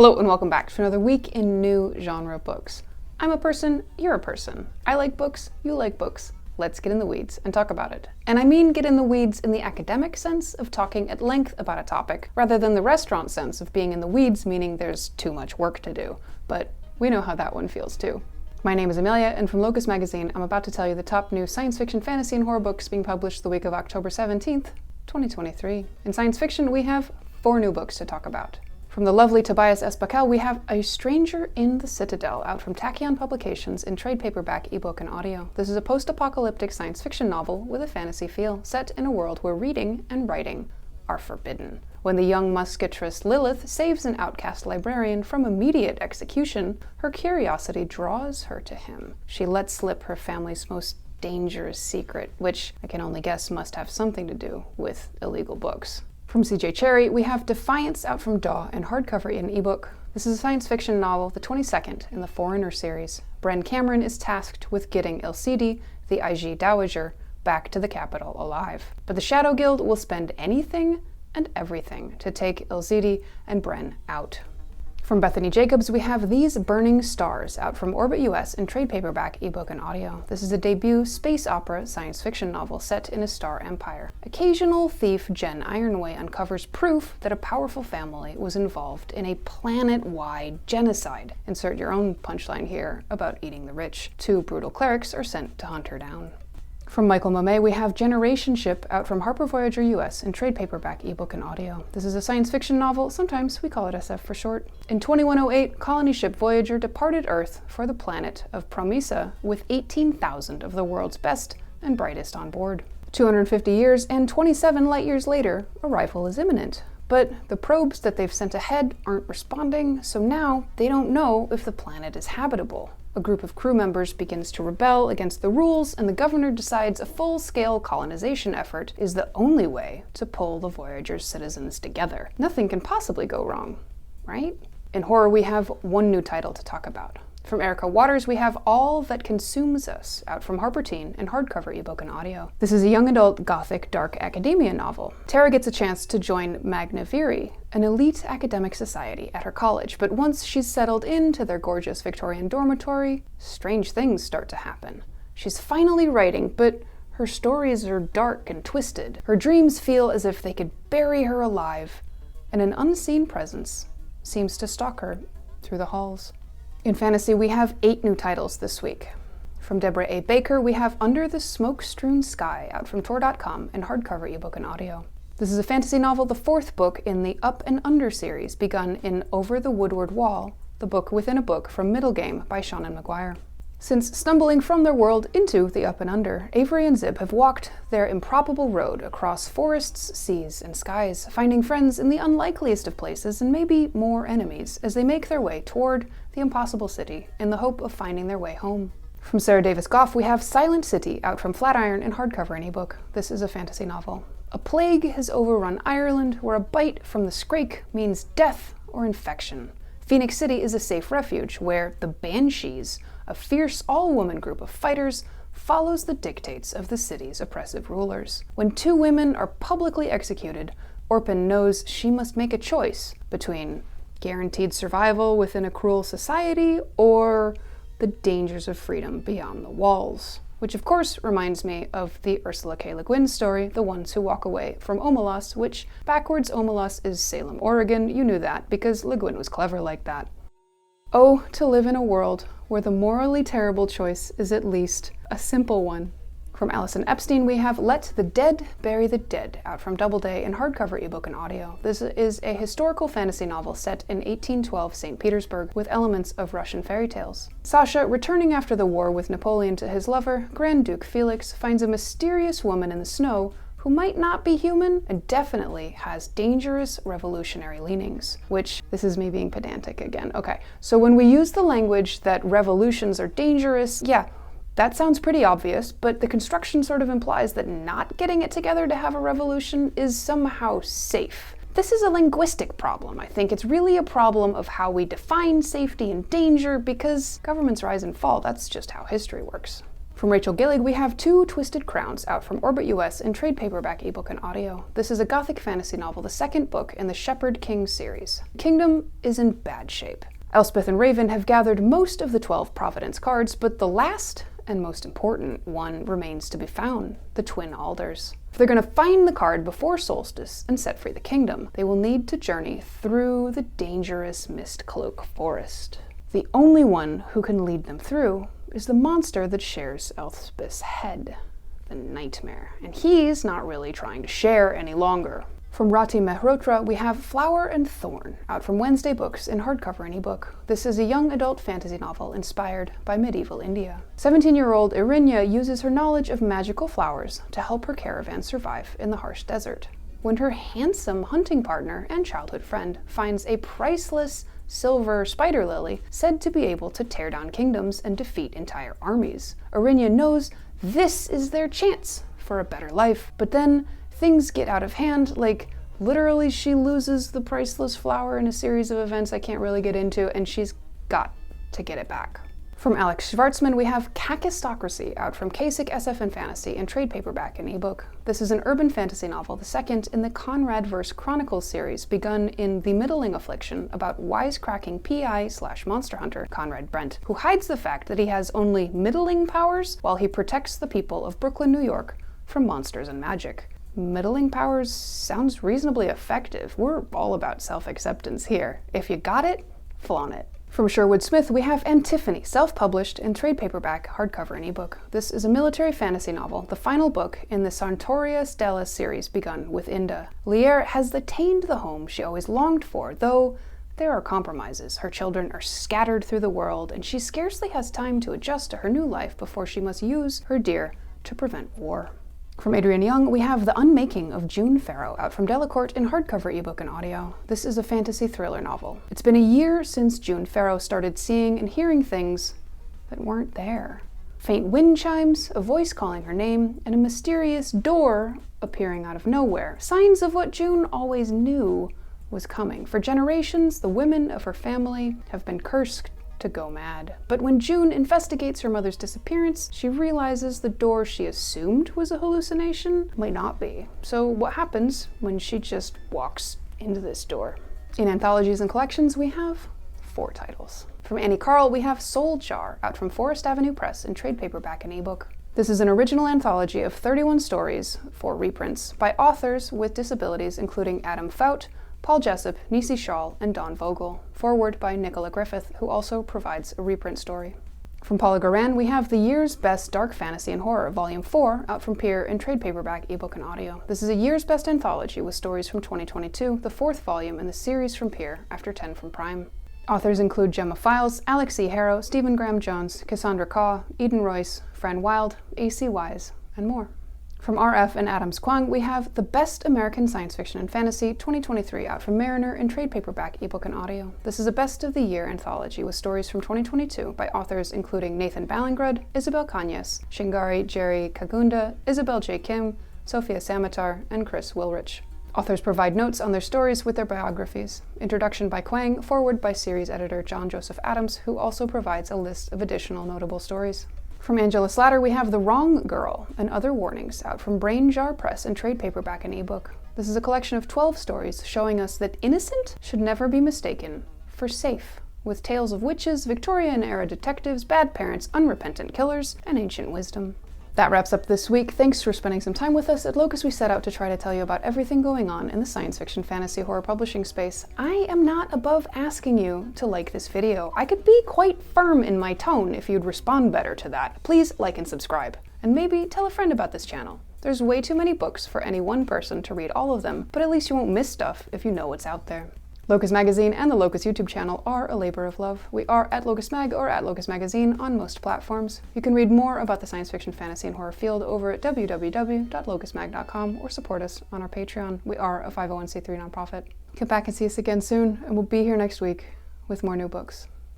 Hello and welcome back to another week in new genre books. I'm a person, you're a person. I like books, you like books. Let's get in the weeds and talk about it. And I mean get in the weeds in the academic sense of talking at length about a topic, rather than the restaurant sense of being in the weeds, meaning there's too much work to do. But we know how that one feels too. My name is Amelia, and from Locus magazine, I'm about to tell you the top new science fiction, fantasy, and horror books being published the week of October 17th, 2023. In science fiction, we have 4 new books to talk about. From the lovely Tobias S. Bakel, we have A Stranger in the Citadel, out from Tachyon Publications in trade paperback, ebook, and audio. This is a post-apocalyptic science fiction novel with a fantasy feel, set in a world where reading and writing are forbidden. When the young musketress Lilith saves an outcast librarian from immediate execution, her curiosity draws her to him. She lets slip her family's most dangerous secret, which I can only guess must have something to do with illegal books. From C.J. Cherryh, we have Defiance, out from Daw in hardcover and ebook. This is a science fiction novel, the 22nd in the Foreigner series. Bren Cameron is tasked with getting Elsidie, the Aji Dowager, back to the capital alive. But the Shadow Guild will spend anything and everything to take Elsidie and Bren out. From Bethany Jacobs, we have These Burning Stars, out from Orbit US in trade paperback, ebook, and audio. This is a debut space opera science fiction novel set in a star empire. Occasional thief Jen Ironway uncovers proof that a powerful family was involved in a planet-wide genocide. Insert your own punchline here about eating the rich. 2 brutal clerics are sent to hunt her down. From Michael Momet, we have Generation Ship, out from Harper Voyager US in trade paperback, ebook, and audio. This is a science fiction novel, sometimes we call it SF for short. In 2108, colony ship Voyager departed Earth for the planet of Promisa with 18,000 of the world's best and brightest on board. 250 years and 27 light years later, arrival is imminent. But the probes that they've sent ahead aren't responding, so now they don't know if the planet is habitable. A group of crew members begins to rebel against the rules, and the governor decides a full-scale colonization effort is the only way to pull the Voyager's citizens together. Nothing can possibly go wrong, right? In horror, we have 1 new title to talk about. From Erica Waters, we have All That Consumes Us, out from Harper Teen in hardcover, ebook, and audio. This is a young adult gothic dark academia novel. Tara gets a chance to join Magna Viri, an elite academic society at her college, but once she's settled into their gorgeous Victorian dormitory, strange things start to happen. She's finally writing, but her stories are dark and twisted. Her dreams feel as if they could bury her alive, and an unseen presence seems to stalk her through the halls. In fantasy, we have 8 new titles this week. From Deborah A. Baker, we have Under the Smoke-Strewn Sky, out from Tor.com in hardcover, ebook, and audio. This is a fantasy novel, the 4th book in the Up and Under series, begun in Over the Woodward Wall, the book within a book from Middle Game by Seanan McGuire. Since stumbling from their world into the Up and Under, Avery and Zib have walked their improbable road across forests, seas, and skies, finding friends in the unlikeliest of places and maybe more enemies as they make their way toward the impossible city in the hope of finding their way home. From Sarah Davis Goff, we have Silent City, out from Flatiron in hardcover and ebook. This is a fantasy novel. A plague has overrun Ireland, where a bite from the scrake means death or infection. Phoenix City is a safe refuge where the Banshees, a fierce all-woman group of fighters, follows the dictates of the city's oppressive rulers. When 2 women are publicly executed, Orphan knows she must make a choice between guaranteed survival within a cruel society or the dangers of freedom beyond the walls. Which of course reminds me of the Ursula K. Le Guin story, The Ones Who Walk Away from Omelas, which backwards Omelas is Salem, Oregon. You knew that because Le Guin was clever like that. Oh, to live in a world where the morally terrible choice is at least a simple one. From Alison Epstein, we have Let the Dead Bury the Dead, out from Doubleday in hardcover, ebook, and audio. This is a historical fantasy novel set in 1812 St. Petersburg with elements of Russian fairy tales. Sasha, returning after the war with Napoleon to his lover, Grand Duke Felix, finds a mysterious woman in the snow who might not be human and definitely has dangerous revolutionary leanings, which, this is me being pedantic again. Okay, so when we use the language that revolutions are dangerous, yeah, that sounds pretty obvious, but the construction sort of implies that not getting it together to have a revolution is somehow safe. This is a linguistic problem. I think it's really a problem of how we define safety and danger, because governments rise and fall. That's just how history works. From Rachel Gillig, we have Two Twisted Crowns, out from Orbit US in trade paperback, ebook, and audio. This is a gothic fantasy novel, the second book in the Shepherd King series. The kingdom is in bad shape. Elspeth and Raven have gathered most of the 12 Providence cards, but the last and most important one remains to be found, the Twin Alders. If they're going to find the card before Solstice and set free the kingdom, they will need to journey through the dangerous Mistcloak Forest. The only one who can lead them through is the monster that shares Elspeth's head, the Nightmare, and he's not really trying to share any longer. From Rati Mehrotra, we have Flower and Thorn, out from Wednesday Books in hardcover and ebook. This is a young adult fantasy novel inspired by medieval India. 17-year-old Irinya uses her knowledge of magical flowers to help her caravan survive in the harsh desert. When her handsome hunting partner and childhood friend finds a priceless silver spider lily said to be able to tear down kingdoms and defeat entire armies, Irinya knows this is their chance for a better life. But then things get out of hand, like literally she loses the priceless flower in a series of events I can't really get into, and she's got to get it back. From Alex Schwartzman, we have Kakistocracy, out from Kasich SF and Fantasy in trade paperback and ebook. This is an urban fantasy novel, the second in the Conrad Verse Chronicles series, begun in The Middling Affliction, about wisecracking PI/monster hunter Conrad Brent, who hides the fact that he has only middling powers while he protects the people of Brooklyn, New York from monsters and magic. Middling powers sounds reasonably effective. We're all about self-acceptance here. If you got it, flaunt it. From Sherwood Smith, we have Antiphony, self-published in trade paperback, hardcover, and ebook. This is a military fantasy novel, the final book in the Sartoria Stella series begun with Inda. Lier has attained the home she always longed for, though there are compromises. Her children are scattered through the world, and she scarcely has time to adjust to her new life before she must use her deer to prevent war. From Adrienne Young, we have The Unmaking of June Farrow, out from Delacorte in hardcover, ebook, and audio. This is a fantasy thriller novel. It's been a year since June Farrow started seeing and hearing things that weren't there. Faint wind chimes, a voice calling her name, and a mysterious door appearing out of nowhere. Signs of what June always knew was coming. For generations, the women of her family have been cursed to go mad. But when June investigates her mother's disappearance, she realizes the door she assumed was a hallucination might not be. So what happens when she just walks into this door? In anthologies and collections, we have 4 titles. From Annie Carl, we have Soul Jar, out from Forest Avenue Press in trade paperback and ebook. This is an original anthology of 31 stories, 4 reprints, by authors with disabilities including Adam Fout, Paul Jessup, Nisi Shawl, and Don Vogel. Forward by Nicola Griffith, who also provides a reprint story. From Paula Garan, we have The Year's Best Dark Fantasy and Horror, Volume 4, out from Peer in trade paperback, ebook, and audio. This is a Year's Best anthology with stories from 2022, the 4th volume in the series from Peer, after 10 from Prime. Authors include Gemma Files, Alex E. Harrow, Stephen Graham Jones, Cassandra Kaw, Eden Royce, Fran Wild, A.C. Wise, and more. From R.F. and Adams Kwang, we have The Best American Science Fiction and Fantasy 2023, out from Mariner in trade paperback, ebook, and audio. This is a Best of the Year anthology with stories from 2022 by authors including Nathan Ballingrud, Isabel Kanyes, Shingari Jerry Kagunda, Isabel J. Kim, Sophia Samatar, and Chris Wilrich. Authors provide notes on their stories with their biographies. Introduction by Kwang, forward by series editor John Joseph Adams, who also provides a list of additional notable stories. From Angela Slatter, we have The Wrong Girl and Other Warnings, out from Brain Jar Press in trade paperback and ebook. This is a collection of 12 stories showing us that innocent should never be mistaken for safe, with tales of witches, Victorian-era detectives, bad parents, unrepentant killers, and ancient wisdom. That wraps up this week. Thanks for spending some time with us. At Locus, we set out to try to tell you about everything going on in the science fiction, fantasy, horror publishing space. I am not above asking you to like this video. I could be quite firm in my tone if you'd respond better to that. Please like and subscribe. And maybe tell a friend about this channel. There's way too many books for any one person to read all of them, but at least you won't miss stuff if you know what's out there. Locus Magazine and the Locus YouTube channel are a labor of love. We are at Locus Mag or at Locus Magazine on most platforms. You can read more about the science fiction, fantasy, and horror field over at www.locusmag.com or support us on our Patreon. We are a 501c3 nonprofit. Come back and see us again soon, and we'll be here next week with more new books.